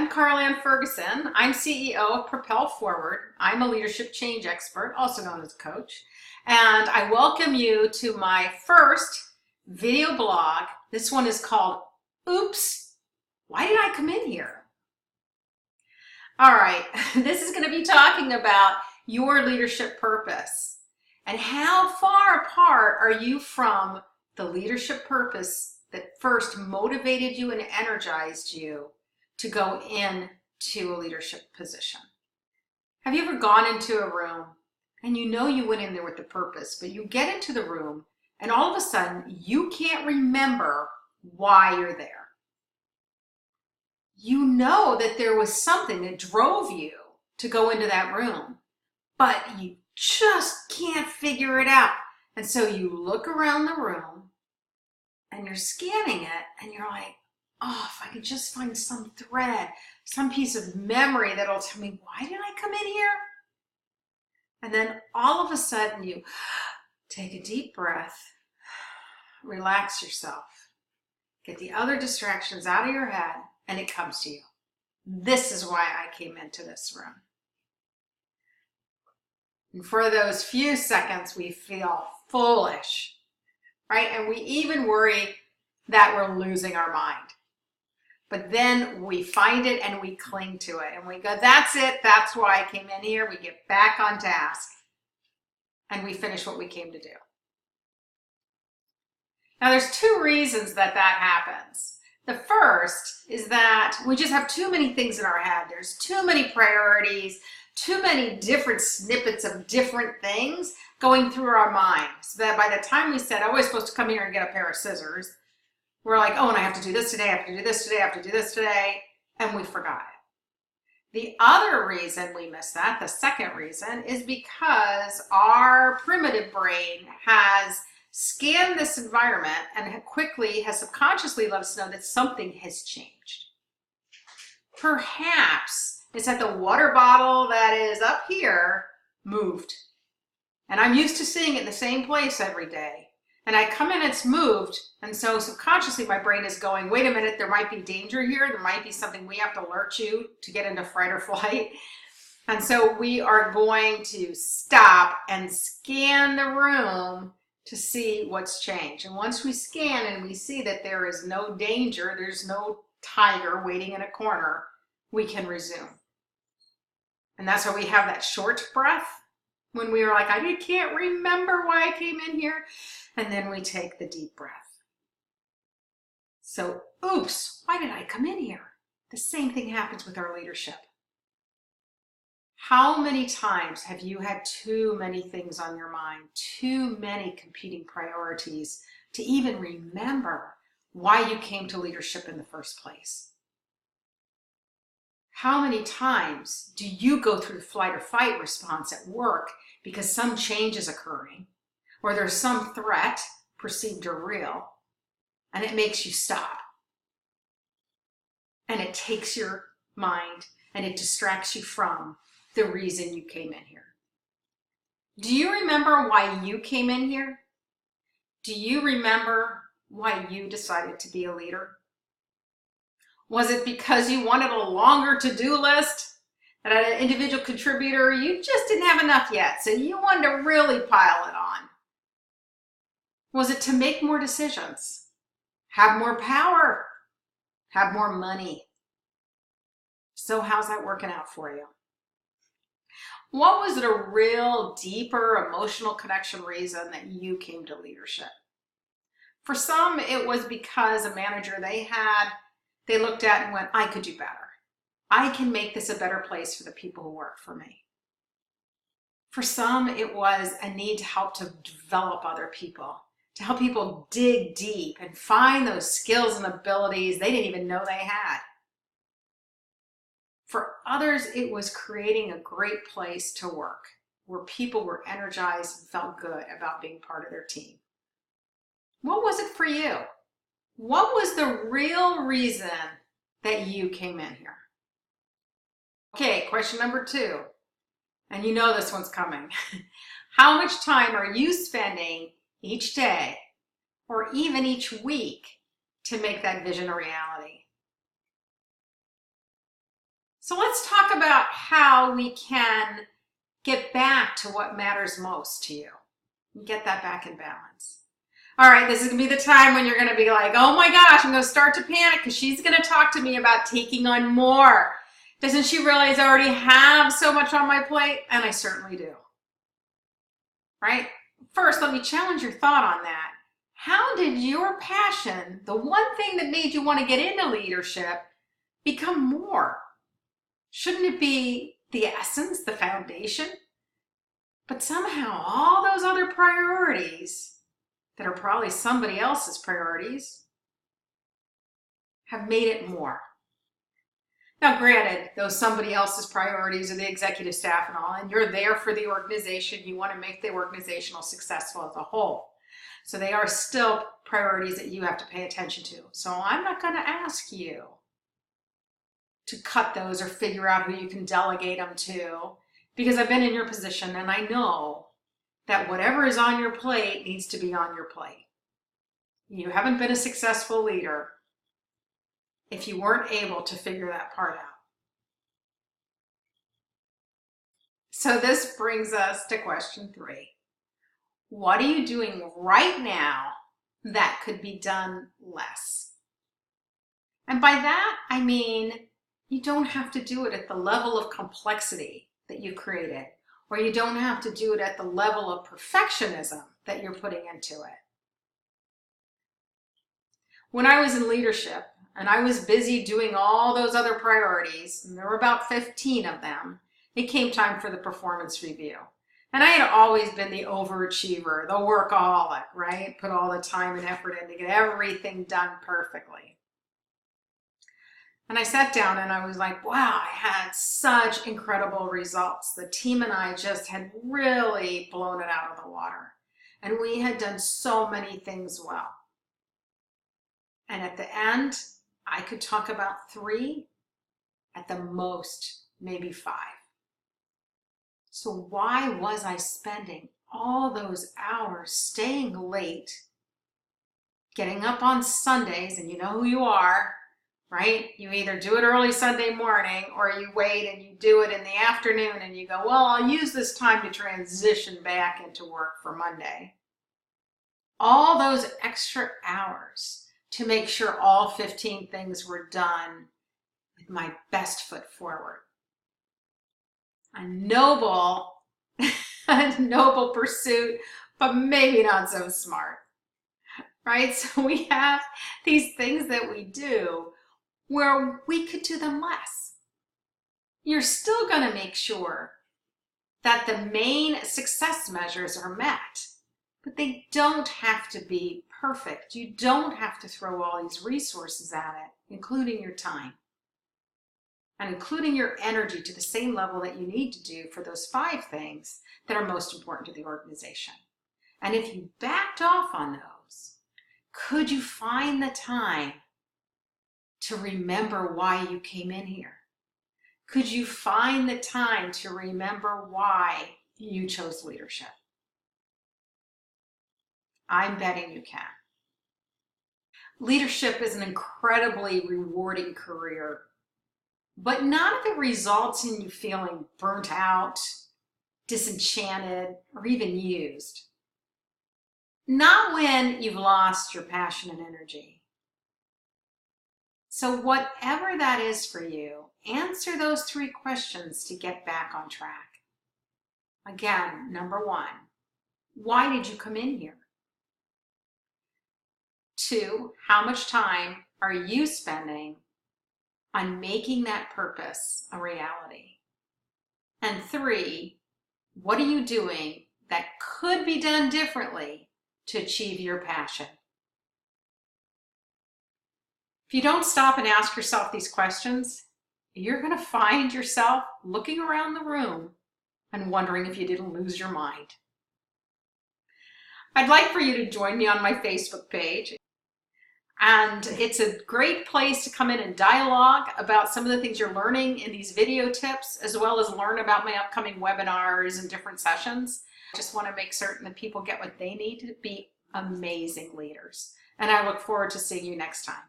I'm Carl Ferguson. I'm CEO of Propel Forward. I'm a leadership change expert, also known as a coach. And I welcome you to my first video blog. This one is called, Oops, Why Did I Come In Here? All right, this is going to be talking about your leadership purpose and how far apart are you from the leadership purpose that first motivated you and energized you to go into a leadership position. Have you ever gone into a room and you know you went in there with the purpose, but you get into the room and all of a sudden you can't remember why you're there? You know that there was something that drove you to go into that room, but you just can't figure it out. And so you look around the room and you're scanning it and you're like, oh, if I could just find some thread, some piece of memory that'll tell me, why did I come in here? And then all of a sudden you take a deep breath, relax yourself, get the other distractions out of your head, and it comes to you. This is why I came into this room. And for those few seconds, we feel foolish, right? And we even worry that we're losing our mind. But then we find it and we cling to it. And we go, that's it. That's why I came in here. We get back on task. And we finish what we came to do. Now, there's two reasons that happens. The first is that we just have too many things in our head. There's too many priorities, too many different snippets of different things going through our mind. So that by the time we said, oh, we're supposed to come here and get a pair of scissors, we're like, oh, and I have to do this today, I have to do this today, I have to do this today, and we forgot it. The other reason we miss that, the second reason, is because our primitive brain has scanned this environment and quickly has subconsciously let us know that something has changed. Perhaps it's that the water bottle that is up here moved. And I'm used to seeing it in the same place every day. And I come in, it's moved, and so subconsciously my brain is going, wait a minute, there might be danger here, there might be something we have to alert you to get into fight or flight. And so we are going to stop and scan the room to see what's changed. And once we scan and we see that there is no danger, there's no tiger waiting in a corner, we can resume. And that's why we have that short breath when we were like, I can't remember why I came in here. And then we take the deep breath. So, oops, why did I come in here? The same thing happens with our leadership. How many times have you had too many things on your mind, too many competing priorities to even remember why you came to leadership in the first place? How many times do you go through the flight or fight response at work because some change is occurring, or there's some threat, perceived or real, and it makes you stop? And it takes your mind and it distracts you from the reason you came in here. Do you remember why you came in here? Do you remember why you decided to be a leader? Was it because you wanted a longer to-do list? That as an individual contributor, you just didn't have enough yet, so you wanted to really pile it on? Was it to make more decisions, have more power, have more money? So how's that working out for you? What was the real, deeper, emotional connection reason that you came to leadership? For some, it was because a manager they looked at and went, I could do better. I can make this a better place for the people who work for me. For some, it was a need to help to develop other people, to help people dig deep and find those skills and abilities they didn't even know they had. For others, it was creating a great place to work where people were energized and felt good about being part of their team. What was it for you? What was the real reason that you came in here? Okay, question number 2, and you know this one's coming. How much time are you spending each day or even each week to make that vision a reality? So let's talk about how we can get back to what matters most to you. Get that back in balance. All right, this is going to be the time when you're going to be like, oh my gosh, I'm going to start to panic because she's going to talk to me about taking on more. Doesn't she realize I already have so much on my plate? And I certainly do. Right? First, let me challenge your thought on that. How did your passion, the one thing that made you want to get into leadership, become more? Shouldn't it be the essence, the foundation? But somehow all those other priorities that are probably somebody else's priorities have made it more. Now, granted, those somebody else's priorities are the executive staff and all, and you're there for the organization. You want to make the organizational successful as a whole. So they are still priorities that you have to pay attention to. So I'm not going to ask you to cut those or figure out who you can delegate them to, because I've been in your position and I know that whatever is on your plate needs to be on your plate. You haven't been a successful leader if you weren't able to figure that part out. So this brings us to question 3. What are you doing right now that could be done less? And by that, I mean, you don't have to do it at the level of complexity that you created, or you don't have to do it at the level of perfectionism that you're putting into it. When I was in leadership and I was busy doing all those other priorities, and there were about 15 of them, it came time for the performance review. And I had always been the overachiever, the workaholic, right? Put all the time and effort in to get everything done perfectly. And I sat down and I was like, wow, I had such incredible results. The team and I just had really blown it out of the water. And we had done so many things well. And at the end, I could talk about 3, at the most, maybe 5. So why was I spending all those hours staying late, getting up on Sundays, and you know who you are, right? You either do it early Sunday morning or you wait and you do it in the afternoon and you go, well, I'll use this time to transition back into work for Monday. All those extra hours to make sure all 15 things were done with my best foot forward. A noble pursuit, but maybe not so smart, right? So we have these things that we do where we could do them less. You're still going to make sure that the main success measures are met, but they don't have to be perfect. You don't have to throw all these resources at it, including your time and including your energy to the same level that you need to do for those 5 things that are most important to the organization. And if you backed off on those, could you find the time to remember why you came in here? Could you find the time to remember why you chose leadership? I'm betting you can. Leadership is an incredibly rewarding career, but none of it results in you feeling burnt out, disenchanted, or even used. Not when you've lost your passion and energy. So whatever that is for you, answer those 3 questions to get back on track. Again, number 1, why did you come in here? 2, how much time are you spending on making that purpose a reality? And 3, what are you doing that could be done differently to achieve your passion? If you don't stop and ask yourself these questions, you're going to find yourself looking around the room and wondering if you didn't lose your mind. I'd like for you to join me on my Facebook page. And it's a great place to come in and dialogue about some of the things you're learning in these video tips, as well as learn about my upcoming webinars and different sessions. I just want to make certain that people get what they need to be amazing leaders. And I look forward to seeing you next time.